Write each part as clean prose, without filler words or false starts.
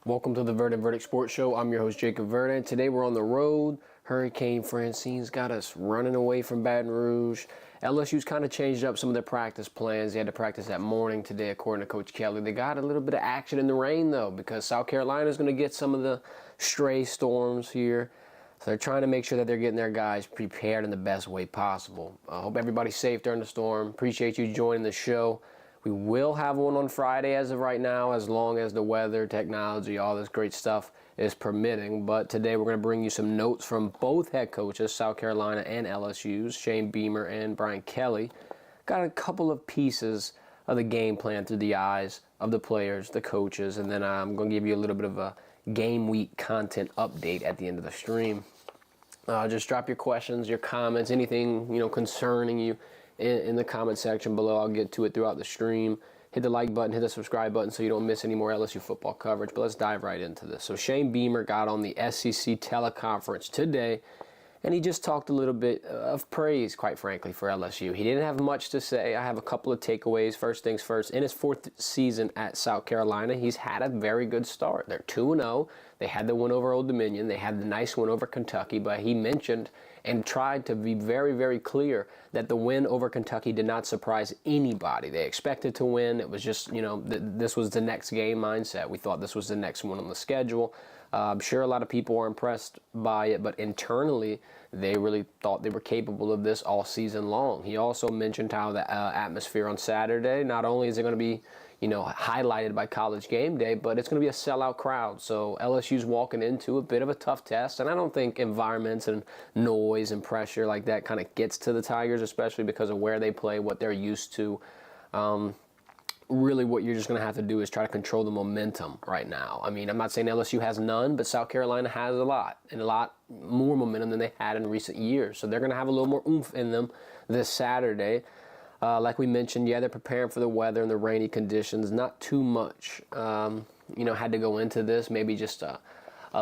Welcome to the Verdin Verdict Sports Show. I'm your host, Jacob Verdin. Today we're on the road. Hurricane Francine's got us running away from Baton Rouge. LSU's kind of changed up some of their practice plans. They had to practice that morning today, according to Coach Kelly. They got a little bit of action in the rain, though, because South Carolina's going to get some of the stray storms here. So they're trying to make sure that they're getting their guys prepared in the best way possible. I hope everybody's safe during the storm. Appreciate you joining the show. We will have one on Friday as of right now, as long as the weather, technology, all this great stuff is permitting. But today we're going to bring you some notes from both head coaches, South Carolina and LSU's, Shane Beamer and Brian Kelly. Got a couple of pieces of the game plan through the eyes of the players, the coaches, and then I'm going to give you a little bit of a game week content update at the end of the stream. Just drop your questions, your comments, anything concerning you in the comment section below. I'll get to it throughout the stream. Hit the like button, hit the subscribe button so you don't miss any more LSU football coverage. But let's dive right into this. So Shane Beamer got on the SEC teleconference today, and he just talked a little bit of praise, quite frankly, for LSU. He didn't have much to say. I have a couple of takeaways. First things first, in his fourth season at South Carolina, he's had a very good start. They're 2-0. They had the win over Old Dominion. They had the nice win over Kentucky, but he mentioned and tried to be very, very clear that the win over Kentucky did not surprise anybody. They expected to win. It was just, this was the next game mindset. We thought this was the next one on the schedule. I'm sure a lot of people were impressed by it, but internally, they really thought they were capable of this all season long. He also mentioned how the atmosphere on Saturday, not only is it going to be, highlighted by College Game Day, but it's going to be a sellout crowd. So LSU's walking into a bit of a tough test, and I don't think environments and noise and pressure like that kind of gets to the Tigers, especially because of where they play, what they're used to. Really what you're just going to have to do is try to control the momentum right now. I mean, I'm not saying LSU has none, but South Carolina has a lot, and a lot more momentum than they had in recent years. So they're going to have a little more oomph in them this Saturday. Like we mentioned, they're preparing for the weather and the rainy conditions. Not too much, had to go into this. Maybe just a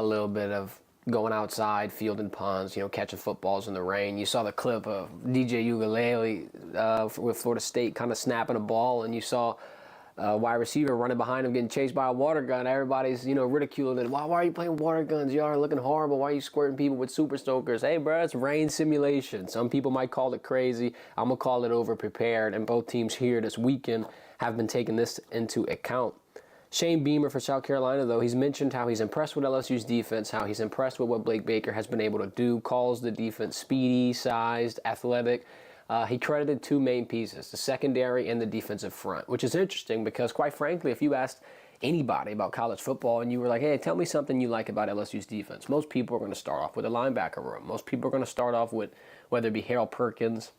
little bit of going outside, fielding punts, catching footballs in the rain. You saw the clip of DJ Ugalele with Florida State kind of snapping a ball, and you saw a wide receiver running behind him getting chased by a water gun. Everybody's, ridiculing it. Why are you playing water guns? Y'all are looking horrible. Why are you squirting people with super soakers? Hey, bro, it's rain simulation. Some people might call it crazy. I'm going to call it over-prepared, and both teams here this weekend have been taking this into account. Shane Beamer for South Carolina, though, he's mentioned how he's impressed with LSU's defense, how he's impressed with what Blake Baker has been able to do, calls the defense speedy, sized, athletic. He credited two main pieces, the secondary and the defensive front, which is interesting because, quite frankly, if you asked anybody about college football and you were like, hey, tell me something you like about LSU's defense, most people are going to start off with a linebacker room. Most people are going to start off with, whether it be Harold Perkins,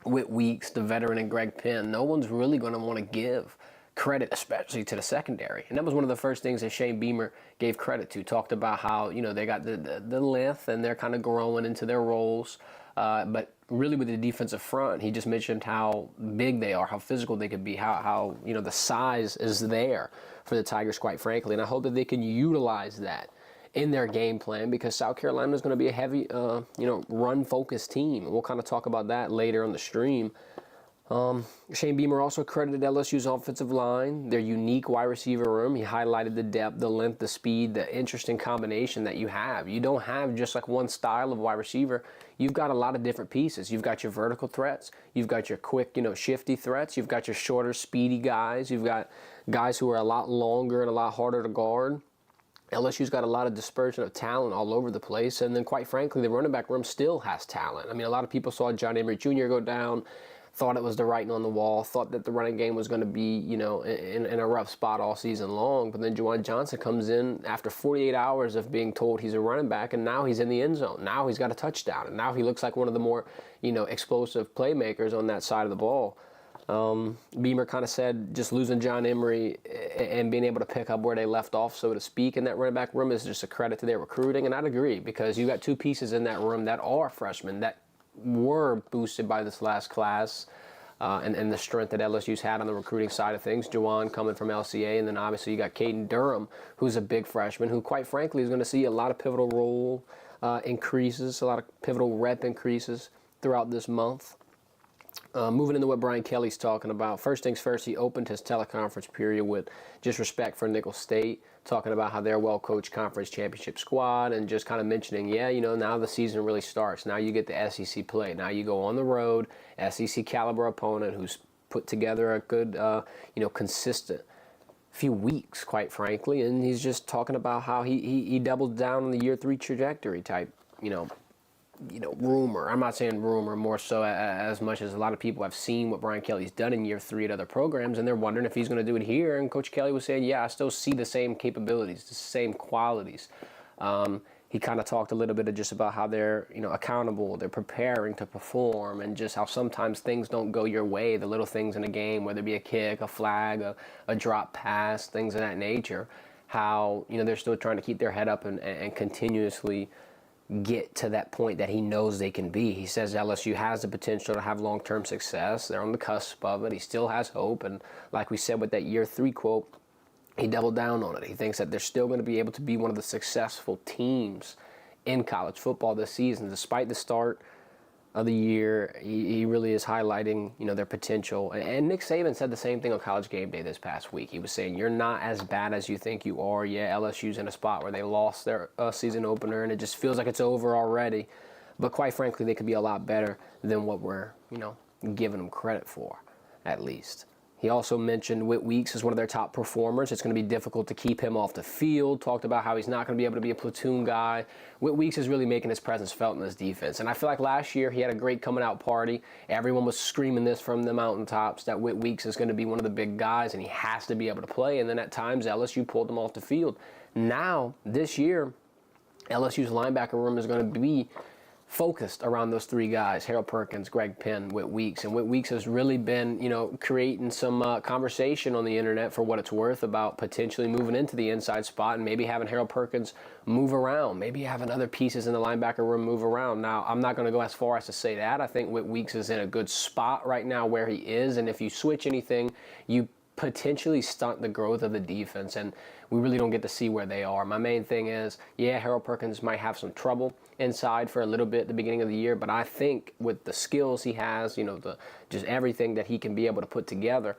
Whit Weeks, the veteran, and Greg Penn. No one's really going to want to give credit, especially to the secondary. And that was one of the first things that Shane Beamer gave credit to. Talked about how, they got the length and they're kind of growing into their roles. But really with the defensive front, he just mentioned how big they are, how physical they could be, how the size is there for the Tigers, quite frankly. And I hope that they can utilize that in their game plan because South Carolina is going to be a heavy, run-focused team. And we'll kind of talk about that later on the stream. Shane Beamer also credited LSU's offensive line, their unique wide receiver room. He highlighted the depth, the length, the speed, the interesting combination that you have. You don't have just like one style of wide receiver. You've got a lot of different pieces. You've got your vertical threats. You've got your quick, shifty threats. You've got your shorter, speedy guys. You've got guys who are a lot longer and a lot harder to guard. LSU's got a lot of dispersion of talent all over the place. And then, quite frankly, the running back room still has talent. I mean, a lot of people saw John Emery Jr. go down, thought it was the writing on the wall, thought that the running game was going to be, in a rough spot all season long. But then Juwan Johnson comes in after 48 hours of being told he's a running back, and now he's in the end zone. Now he's got a touchdown, and now he looks like one of the more, explosive playmakers on that side of the ball. Beamer kind of said just losing John Emery and being able to pick up where they left off, so to speak, in that running back room is just a credit to their recruiting. And I'd agree because you got two pieces in that room that are freshmen that were boosted by this last class and the strength that LSU's had on the recruiting side of things. Juwan coming from LCA, and then obviously you got Caden Durham, who's a big freshman, who quite frankly is going to see a lot of pivotal role increases, a lot of pivotal rep increases throughout this month. Moving into what Brian Kelly's talking about, first things first, he opened his teleconference period with just respect for Nicholls State, talking about how they're a well-coached conference championship squad, and just kind of mentioning, now the season really starts. Now you get the SEC play. Now you go on the road, SEC caliber opponent who's put together a good, consistent few weeks, quite frankly, and he's just talking about how he doubled down on the year 3 trajectory type, rumor. I'm not saying rumor, more so as much as a lot of people have seen what Brian Kelly's done in year 3 at other programs, and they're wondering if he's going to do it here. And Coach Kelly was saying, I still see the same capabilities, the same qualities. He kind of talked a little bit of just about how they're, accountable, they're preparing to perform, and just how sometimes things don't go your way, the little things in a game, whether it be a kick, a flag, a drop pass, things of that nature, how, they're still trying to keep their head up and continuously get to that point that he knows they can be. He says LSU has the potential to have long-term success. They're on the cusp of it. He still has hope. And like we said with that year 3 quote, he doubled down on it. He thinks that they're still going to be able to be one of the successful teams in college football this season. Despite the start of the year, he really is highlighting, their potential. And Nick Saban said the same thing on College Game Day this past week. He was saying, you're not as bad as you think you are. Yeah, LSU's in a spot where they lost their season opener, and it just feels like it's over already. But quite frankly, they could be a lot better than what we're, giving them credit for, at least. He also mentioned Whit Weeks as one of their top performers. It's going to be difficult to keep him off the field. Talked about how he's not going to be able to be a platoon guy. Whit Weeks is really making his presence felt in this defense. And I feel like last year he had a great coming out party. Everyone was screaming this from the mountaintops, that Whit Weeks is going to be one of the big guys and he has to be able to play. And then at times LSU pulled him off the field. Now, this year, LSU's linebacker room is going to be focused around those 3 guys, Harold Perkins, Greg Penn, Whit Weeks. And Whit Weeks has really been, creating some conversation on the internet, for what it's worth, about potentially moving into the inside spot and maybe having Harold Perkins move around, maybe having other pieces in the linebacker room move around. Now, I'm not going to go as far as to say that. I think Whit Weeks is in a good spot right now where he is, and if you switch anything, you potentially stunt the growth of the defense, and we really don't get to see where they are. My main thing is, Harold Perkins might have some trouble inside for a little bit at the beginning of the year, but I think with the skills he has, just everything that he can be able to put together,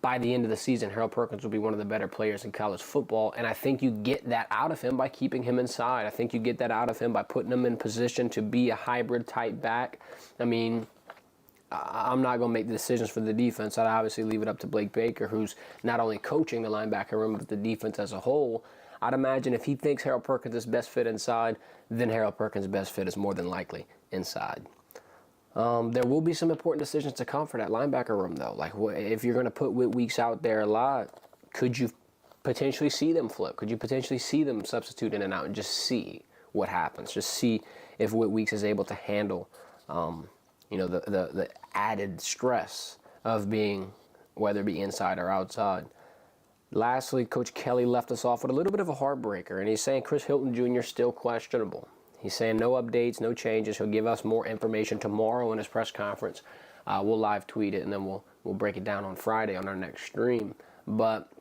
by the end of the season, Harold Perkins will be one of the better players in college football, and I think you get that out of him by keeping him inside. I think you get that out of him by putting him in position to be a hybrid type back. I mean, I'm not going to make the decisions for the defense. I'd obviously leave it up to Blake Baker, who's not only coaching the linebacker room, but the defense as a whole. I'd imagine if he thinks Harold Perkins is best fit inside, then Harold Perkins' best fit is more than likely inside. There will be some important decisions to come for that linebacker room, though. Like, if you're going to put Whit Weeks out there a lot, could you potentially see them flip? Could you potentially see them substitute in and out and just see what happens? Just see if Whit Weeks is able to handle the added stress of being, whether it be inside or outside. Lastly, Coach Kelly left us off with a little bit of a heartbreaker, and he's saying Chris Hilton Jr. is still questionable. He's saying no updates, no changes. He'll give us more information tomorrow in his press conference. We'll live tweet it, and then we'll break it down on Friday on our next stream. But,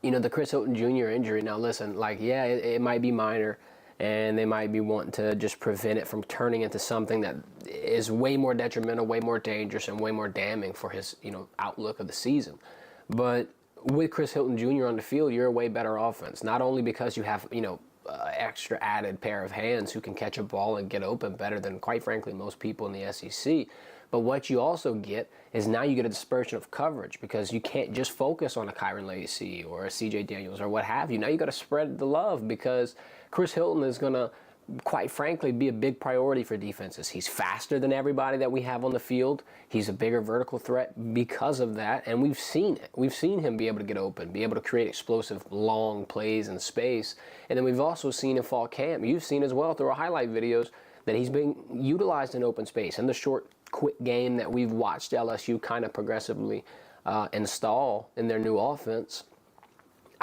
the Chris Hilton Jr. injury, now listen, it might be minor, and they might be wanting to just prevent it from turning into something that is way more detrimental, way more dangerous, and way more damning for his, outlook of the season. But with Chris Hilton Jr. on the field, you're a way better offense. Not only because you have, extra added pair of hands who can catch a ball and get open better than, quite frankly, most people in the SEC. But what you also get is now you get a dispersion of coverage, because you can't just focus on a Kyron Lacy or a CJ Daniels or what have you. Now you got to spread the love, because Chris Hilton is going to, quite frankly, be a big priority for defenses. He's faster than everybody that we have on the field. He's a bigger vertical threat because of that, and we've seen it. We've seen him be able to get open, be able to create explosive long plays in space, and then we've also seen in fall camp, you've seen as well through our highlight videos, that he's being utilized in open space. In the short, quick game that we've watched LSU kind of progressively install in their new offense,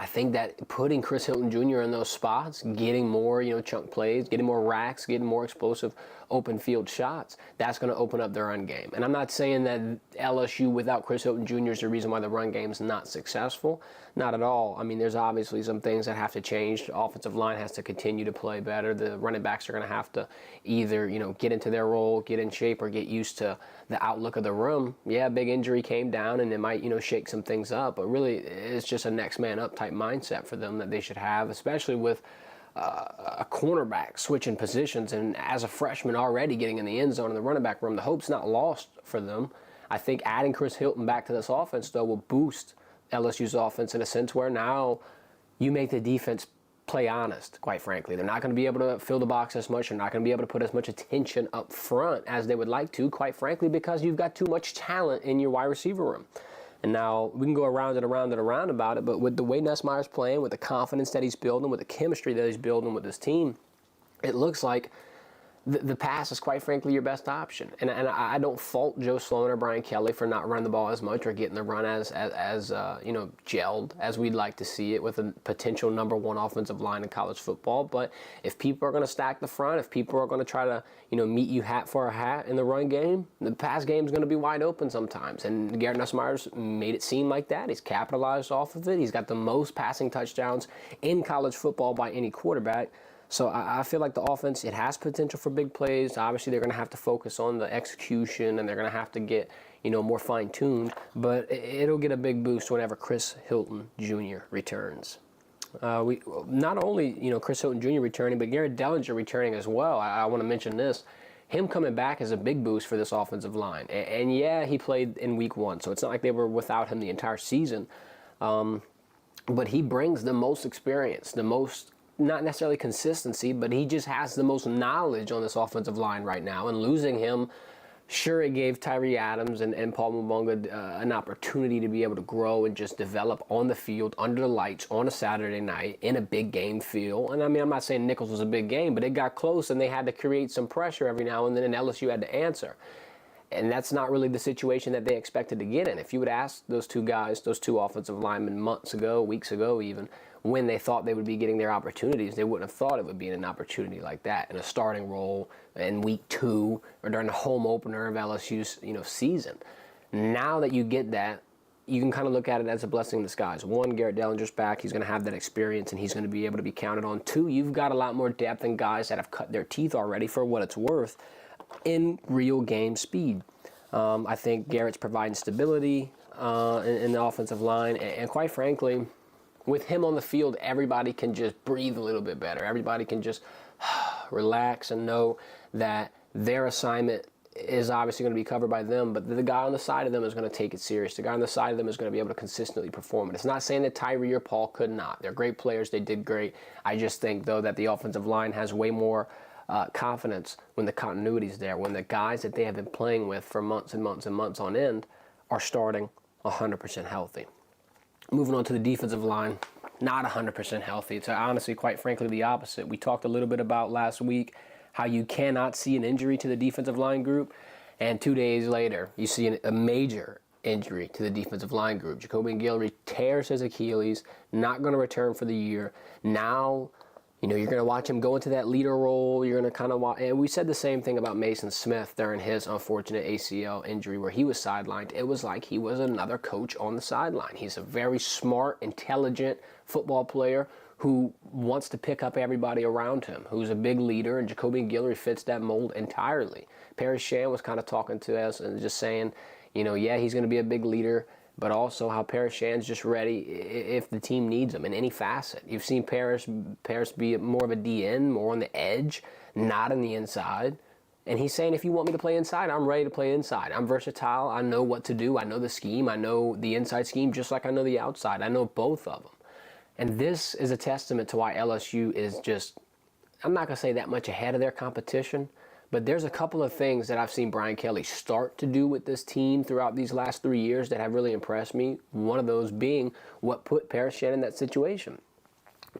I think that putting Chris Hilton Jr. in those spots, getting more, chunk plays, getting more racks, getting more explosive open field shots, that's going to open up their run game. And I'm not saying that LSU without Chris Hilton Jr. is the reason why the run game is not successful. Not at all. I mean, there's obviously some things that have to change. The offensive line has to continue to play better. The running backs are going to have to either, get into their role, get in shape, or get used to the outlook of the room. Yeah, big injury came down, and it might, shake some things up. But really, it's just a next man up type mindset for them that they should have, especially with a cornerback switching positions, and as a freshman already getting in the end zone in the running back room. The hope's not lost for them. I think adding Chris Hilton back to this offense, though, will boost LSU's offense in a sense where now you make the defense play honest, quite frankly. They're not going to be able to fill the box as much. They're not going to be able to put as much attention up front as they would like to, quite frankly, because you've got too much talent in your wide receiver room. And now we can go around and around and around about it, but with the way Nussmeier's playing, with the confidence that he's building, with the chemistry that he's building with his team, it looks like the pass is, quite frankly, your best option. And I don't fault Joe Sloan or Brian Kelly for not running the ball as much or getting the run as gelled as we'd like to see it with a potential number one offensive line in college football. But if people are going to stack the front, if people are going to try to, meet you hat for a hat in the run game, the pass game is going to be wide open sometimes. And Garrett Nussmeier's made it seem like that. He's capitalized off of it. He's got the most passing touchdowns in college football by any quarterback. So I feel like the offense, it has potential for big plays. Obviously, they're going to have to focus on the execution, and they're going to have to get, more fine-tuned. But it'll get a big boost whenever Chris Hilton Jr. returns. We not only, Chris Hilton Jr. returning, but Garrett Dellinger returning as well. I want to mention this. Him coming back is a big boost for this offensive line. And yeah, he played in week 1, so it's not like they were without him the entire season. But he brings the most experience, the most, not necessarily consistency, but he just has the most knowledge on this offensive line right now. And losing him, sure, it gave Tyree Adams and Paul Mumbunga an opportunity to be able to grow and just develop on the field, under the lights, on a Saturday night, in a big game feel. And I mean, I'm not saying Nichols was a big game, but it got close and they had to create some pressure every now and then, and LSU had to answer. And that's not really the situation that they expected to get in. If you would ask those two guys, those two offensive linemen months ago, weeks ago even, when they thought they would be getting their opportunities, they wouldn't have thought it would be in an opportunity like that, in a starting role in week 2 or during the home opener of LSU's season. Now that you get that, you can kind of look at it as a blessing in disguise. 1, Garrett Dellinger's back. He's going to have that experience, and he's going to be able to be counted on. 2, you've got a lot more depth and guys that have cut their teeth already, for what it's worth, in real game speed. I think Garrett's providing stability in the offensive line, and quite frankly, with him on the field, everybody can just breathe a little bit better. Everybody can just relax and know that their assignment is obviously going to be covered by them, but the guy on the side of them is going to take it serious. The guy on the side of them is going to be able to consistently perform. And it's not saying that Tyree or Paul could not. They're great players. They did great. I just think, though, that the offensive line has way more confidence when the continuity is there, when the guys that they have been playing with for months and months and months on end are starting 100% healthy. Moving on to the defensive line, not 100% healthy. It's honestly, quite frankly, the opposite. We talked a little bit about last week how you cannot see an injury to the defensive line group, and 2 days later, you see a major injury to the defensive line group. Jacoby Guillory tears his Achilles, not going to return for the year. Now, you're going to watch him go into that leader role. You're going to kind of watch. And we said the same thing about Mason Smith during his unfortunate ACL injury where he was sidelined. It was like he was another coach on the sideline. He's a very smart, intelligent football player who wants to pick up everybody around him, who's a big leader, and Jacoby Guillory fits that mold entirely. Perry Shan was kind of talking to us and just saying, yeah, he's going to be a big leader, but also how Paris Shan's just ready if the team needs him in any facet. You've seen Paris be more of a DN, more on the edge, not on the inside. And he's saying, if you want me to play inside, I'm ready to play inside. I'm versatile. I know what to do. I know the scheme. I know the inside scheme just like I know the outside. I know both of them. And this is a testament to why LSU is just, I'm not going to say that much ahead of their competition, but there's a couple of things that I've seen Brian Kelly start to do with this team throughout these last 3 years that have really impressed me. One of those being what put Paris Shan in that situation.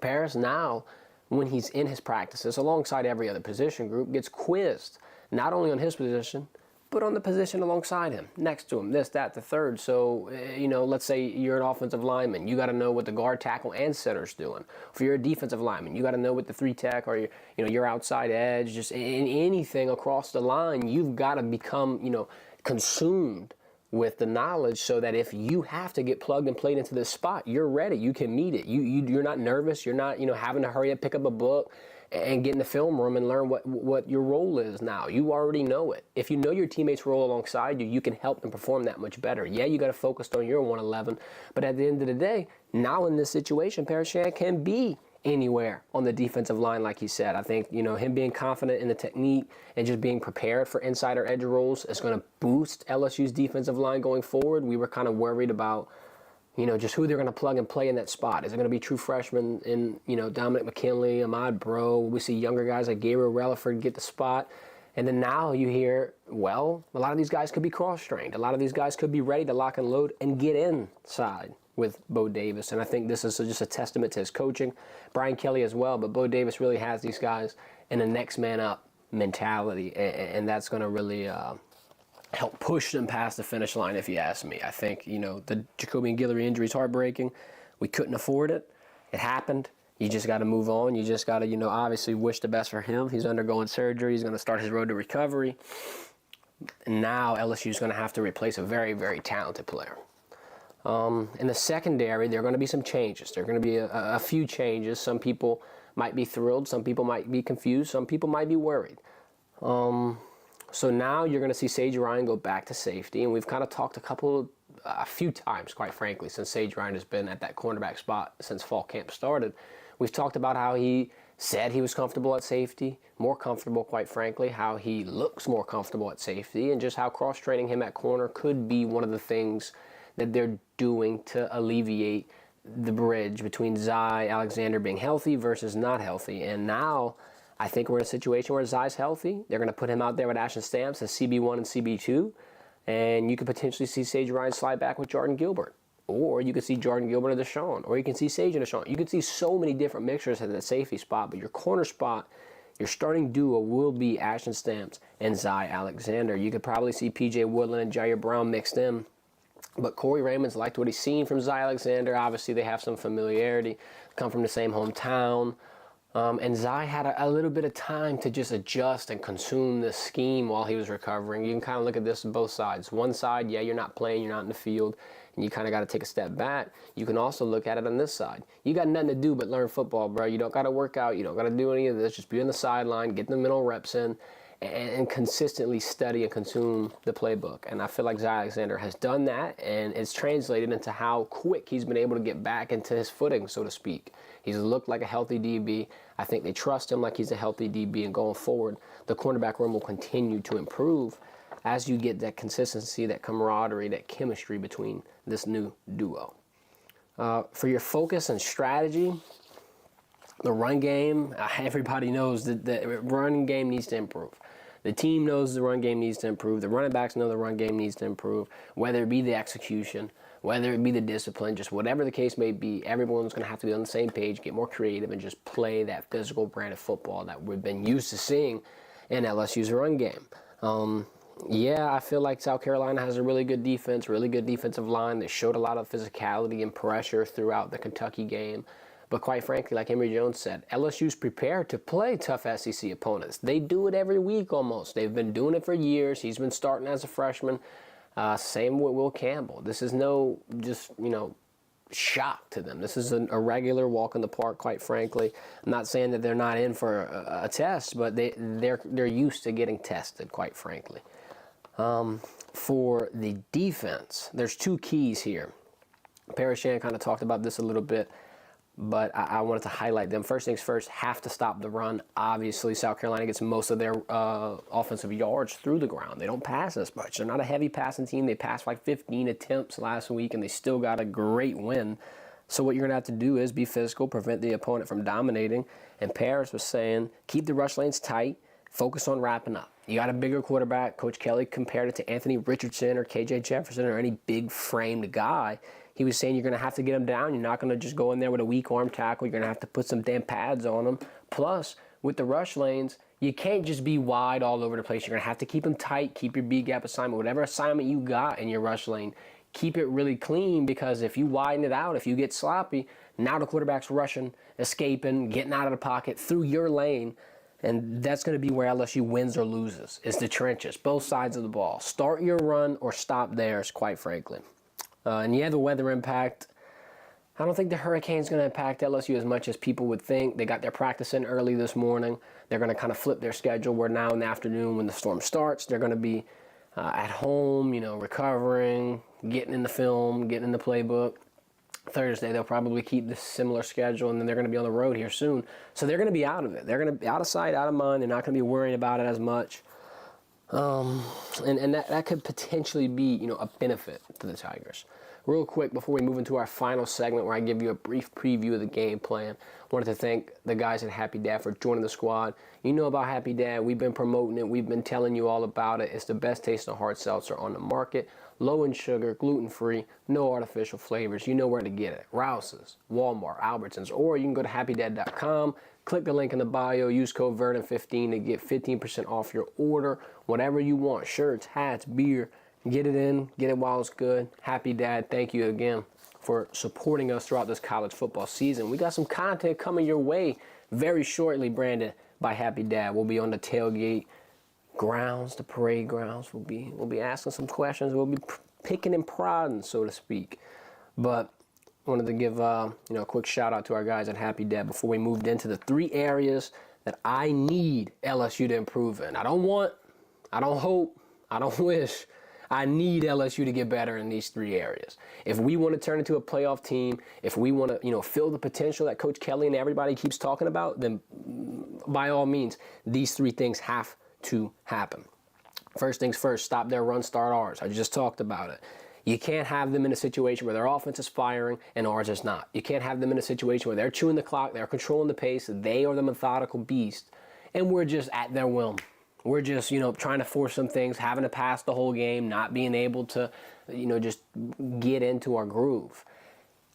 Paris now, when he's in his practices, alongside every other position group, gets quizzed, not only on his position, but on the position alongside him, next to him, this, that, the third. So, let's say you're an offensive lineman. You got to know what the guard, tackle, and center's doing. If you're a defensive lineman, you got to know what the 3-tech or your outside edge, just in anything across the line, you've got to become, consumed with the knowledge so that if you have to get plugged and played into this spot, you're ready. You can meet it. You're not nervous. You're not, having to hurry up, pick up a book, and get in the film room and learn what your role is now. You already know it. If you know your teammates' role alongside you, you can help them perform that much better. Yeah, you got to focus on your 111, but at the end of the day, now in this situation, Parashan can be anywhere on the defensive line, like he said. I think, him being confident in the technique and just being prepared for inside or edge roles is going to boost LSU's defensive line going forward. We were kind of worried about just who they're going to plug and play in that spot. Is it going to be true freshmen in, Dominic McKinley, Ahmad Bro? We see younger guys like Gabriel Relaford get the spot. And then now you hear, well, a lot of these guys could be cross-trained. A lot of these guys could be ready to lock and load and get inside with Bo Davis. And I think this is just a testament to his coaching. Brian Kelly as well, but Bo Davis really has these guys in a next man up mentality. And that's going to really help push them past the finish line, if you ask me. I think, the Jacoby and Guillory injury is heartbreaking. We couldn't afford it. It happened. You just got to move on. You just got to, obviously wish the best for him. He's undergoing surgery. He's going to start his road to recovery. And now LSU is going to have to replace a very, very talented player. In the secondary, there are going to be some changes. There are going to be a few changes. Some people might be thrilled. Some people might be confused. Some people might be worried. So now you're going to see Sage Ryan go back to safety, and we've kind of talked a few times, quite frankly, since Sage Ryan has been at that cornerback spot since fall camp started. We've talked about how he said he was comfortable at safety, more comfortable, quite frankly, how he looks more comfortable at safety, and just how cross-training him at corner could be one of the things that they're doing to alleviate the bridge between Zy Alexander being healthy versus not healthy. And now I think we're in a situation where Zy's healthy. They're going to put him out there with Ashton Stamps as CB1 and CB2. And you could potentially see Sage Ryan slide back with Jordan Gilbert. Or you could see Jordan Gilbert and Deshaun. Or you can see Sage and Deshaun. You could see so many different mixtures at the safety spot. But your corner spot, your starting duo will be Ashton Stamps and Zy Alexander. You could probably see P.J. Woodland and Jair Brown mixed in. But Corey Raymond's liked what he's seen from Zy Alexander. Obviously, they have some familiarity, come from the same hometown. And Zy had a little bit of time to just adjust and consume the scheme while he was recovering. You can kind of look at this on both sides. One side, yeah, you're not playing, you're not in the field, and you kind of got to take a step back. You can also look at it on this side. You got nothing to do but learn football, bro. You don't got to work out. You don't got to do any of this. Just be on the sideline, get the mental reps in, and consistently study and consume the playbook. And I feel like Zy Alexander has done that, and it's translated into how quick he's been able to get back into his footing, so to speak. He's looked like a healthy DB. I think they trust him like he's a healthy DB, and going forward, the cornerback room will continue to improve as you get that consistency, that camaraderie, that chemistry between this new duo. For your focus and strategy, the run game, everybody knows that the running game needs to improve. The team knows the run game needs to improve. The running backs know the run game needs to improve, whether it be the execution, whether it be the discipline, just whatever the case may be, everyone's going to have to be on the same page, get more creative, and just play that physical brand of football that we've been used to seeing in LSU's run game. Yeah, I feel like South Carolina has a really good defense, really good defensive line. They showed a lot of physicality and pressure throughout the Kentucky game. But quite frankly, like Emory Jones said, LSU's prepared to play tough SEC opponents. They do it every week almost. They've been doing it for years. He's been starting as a freshman. Same with Will Campbell. This is no shock to them. This is a regular walk in the park, quite frankly. I'm not saying that they're not in for a test, but they're used to getting tested, quite frankly. For the defense, there's two keys here. Parashan kind of talked about this a little bit, but I wanted to highlight them. First things first, have to stop the run. Obviously, South Carolina gets most of their offensive yards through the ground. They don't pass as much. They're not a heavy passing team. They passed like 15 attempts last week, and they still got a great win. So what you're going to have to do is be physical, prevent the opponent from dominating. And Paris was saying, keep the rush lanes tight, focus on wrapping up. You got a bigger quarterback. Coach Kelly compared it to Anthony Richardson or KJ Jefferson or any big-framed guy. He was saying you're going to have to get them down. You're not going to just go in there with a weak arm tackle. You're going to have to put some damn pads on them. Plus, with the rush lanes, You can't just be wide all over the place. You're going to have to keep them tight, keep your B-gap assignment, whatever assignment you got in your rush lane, keep it really clean, because if you widen it out, if you get sloppy, now the quarterback's rushing, escaping, getting out of the pocket through your lane, and that's going to be where LSU wins or loses, is the trenches, both sides of the ball. Start your run or stop theirs, quite frankly. And yeah, the weather impact, I don't think the hurricane's going to impact LSU as much as people would think. They got their practice in early this morning. They're going to kind of flip their schedule where now in the afternoon when the storm starts, they're going to be at home, recovering, getting in the film, getting in the playbook. Thursday, they'll probably keep this similar schedule, and then they're going to be on the road here soon. So they're going to be out of it. They're going to be out of sight, out of mind. They're not going to be worrying about it as much. And that could potentially be, a benefit to the Tigers. Real quick, before we move into our final segment where I give you a brief preview of the game plan, I wanted to thank the guys at Happy Dad for joining the squad. You know about Happy Dad. We've been promoting it. We've been telling you all about it. It's the best tasting hard seltzer on the market. Low in sugar, gluten-free, no artificial flavors. You know where to get it. Rouse's, Walmart, Albertsons, or you can go to happydad.com. Click the link in the bio. Use code Verdin15 to get 15% off your order. Whatever you want, shirts, hats, beer. Get it in, get it while it's good. Happy Dad, thank you again for supporting us throughout this college football season. We got some content coming your way very shortly, branded by Happy Dad. We'll be on the tailgate grounds, the parade grounds. We'll be asking some questions. We'll be picking and prodding, so to speak. But wanted to give a quick shout out to our guys at Happy Dad before we moved into the 3 areas that I need LSU to improve in. I don't hope, I don't wish. I need LSU to get better in these 3 areas. If we want to turn into a playoff team, if we want to, fill the potential that Coach Kelly and everybody keeps talking about, then by all means, these 3 things have to happen. First things first, stop their run, start ours. I just talked about it. You can't have them in a situation where their offense is firing and ours is not. You can't have them in a situation where they're chewing the clock, they're controlling the pace, they are the methodical beast, and we're just at their whim. We're just, trying to force some things, having to pass the whole game, not being able to, just get into our groove.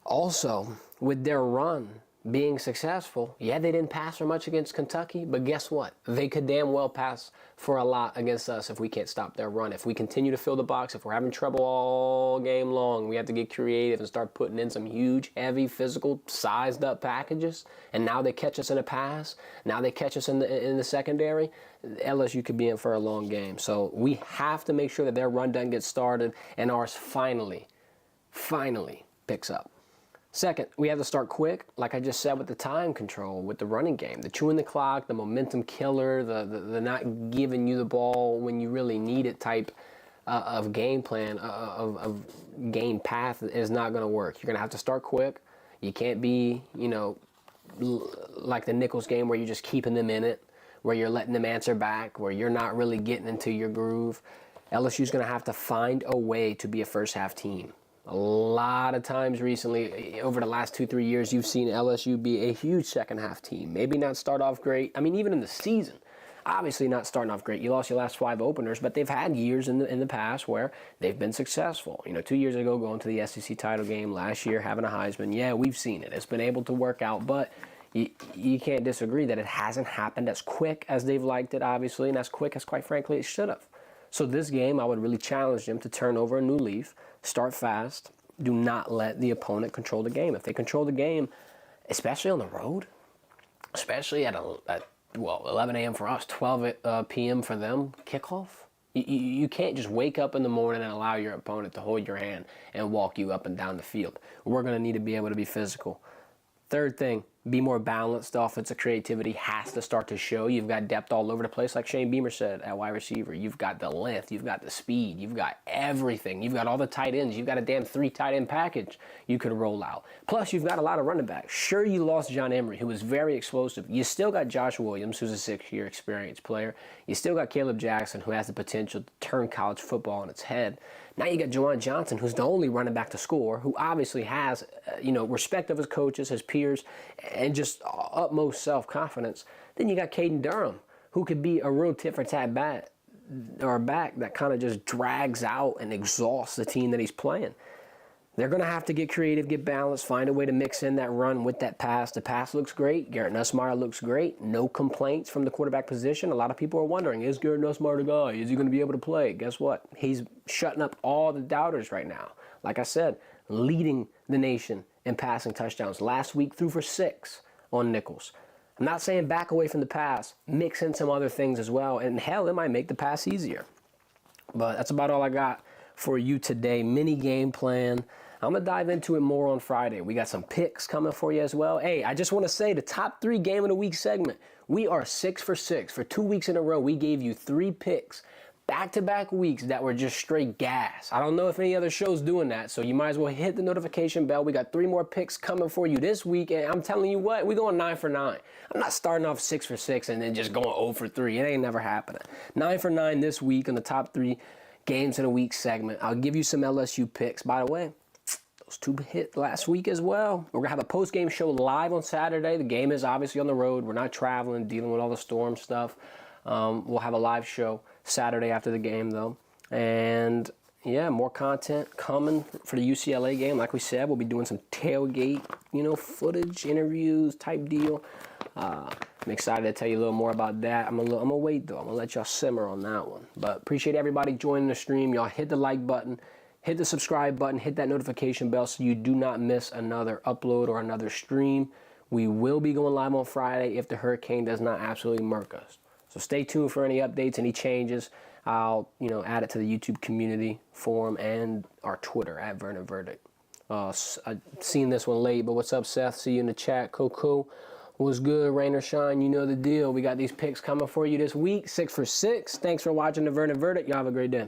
Also, with their run being successful, yeah, they didn't pass for much against Kentucky, but guess what? They could damn well pass for a lot against us if we can't stop their run. If we continue to fill the box, if we're having trouble all game long, we have to get creative and start putting in some huge, heavy, physical, sized-up packages, and now they catch us in a pass, now they catch us in the secondary, LSU could be in for a long game. So we have to make sure that their run doesn't get started and ours finally picks up. Second, we have to start quick, like I just said, with the time control, with the running game, the chewing the clock, the momentum killer, the not giving you the ball when you really need it type of game plan, of game path is not going to work. You're going to have to start quick. You can't be, like the Nichols game where you're just keeping them in it, where you're letting them answer back, where you're not really getting into your groove. LSU's going to have to find a way to be a first half team. A lot of times recently, over the last 2-3 years, you've seen LSU be a huge second half team. Maybe not start off great. I mean, even in the season, obviously not starting off great. You lost your last 5 openers, but they've had years in the past where they've been successful. 2 years ago, going to the SEC title game, last year having a Heisman. Yeah, we've seen it. It's been able to work out, but you can't disagree that it hasn't happened as quick as they've liked it, obviously, and as quick as, quite frankly, it should have. So this game, I would really challenge them to turn over a new leaf, start fast, do not let the opponent control the game. If they control the game, especially on the road, especially at 11 a.m. for us, 12 p.m. for them, kickoff, you can't just wake up in the morning and allow your opponent to hold your hand and walk you up and down the field. We're going to need to be able to be physical. Third thing, be more balanced. The offensive creativity has to start to show. You've got depth all over the place, like Shane Beamer said, at wide receiver. You've got the length. You've got the speed. You've got everything. You've got all the tight ends. You've got a damn 3 tight end package you could roll out. Plus, you've got a lot of running backs. Sure, you lost John Emery, who was very explosive. You still got Josh Williams, who's a 6-year experienced player. You still got Caleb Jackson, who has the potential to turn college football on its head. Now you got Juwan Johnson, who's the only running back to score, who obviously has, respect of his coaches, his peers, and just utmost self-confidence. Then you got Caden Durham, who could be a real tit-for-tat back that kind of just drags out and exhausts the team that he's playing. They're going to have to get creative, get balanced, find a way to mix in that run with that pass. The pass looks great. Garrett Nussmeier looks great. No complaints from the quarterback position. A lot of people are wondering, is Garrett Nussmeier the guy? Is he going to be able to play? Guess what? He's shutting up all the doubters right now. Like I said, leading the nation in passing touchdowns. Last week, threw for 6 on nickels. I'm not saying back away from the pass. Mix in some other things as well. And hell, it might make the pass easier. But that's about all I got for you today. Mini game plan. I'm going to dive into it more on Friday. We got some picks coming for you as well. Hey, I just want to say the top 3 game of the week segment. We are 6 for 6. For 2 weeks in a row, we gave you 3 picks. Back-to-back weeks that were just straight gas. I don't know if any other show's doing that, so you might as well hit the notification bell. We got 3 more picks coming for you this week, and I'm telling you what, we're going 9 for 9. I'm not starting off 6 for 6 and then just going 0 for 3. It ain't never happening. 9 for 9 this week on the top 3 games of the week segment. I'll give you some LSU picks. By the way, those 2 hit last week as well. We're going to have a post-game show live on Saturday. The game is obviously on the road. We're not traveling, dealing with all the storm stuff. We'll have a live show Saturday after the game, though. And, yeah, more content coming for the UCLA game. Like we said, we'll be doing some tailgate, footage, interviews type deal. I'm excited to tell you a little more about that. I'm gonna wait, though. I'm going to let y'all simmer on that one. But appreciate everybody joining the stream. Y'all hit the like button. Hit the subscribe button. Hit that notification bell so you do not miss another upload or another stream. We will be going live on Friday if the hurricane does not absolutely murk us. So stay tuned for any updates, any changes. I'll, add it to the YouTube community forum and our Twitter at Verdin Verdict. I've seen this one late, but what's up, Seth? See you in the chat. Coco, what's good? Rain or shine, you know the deal. We got these picks coming for you this week. 6 for 6. Thanks for watching the Verdin Verdict. Y'all have a great day.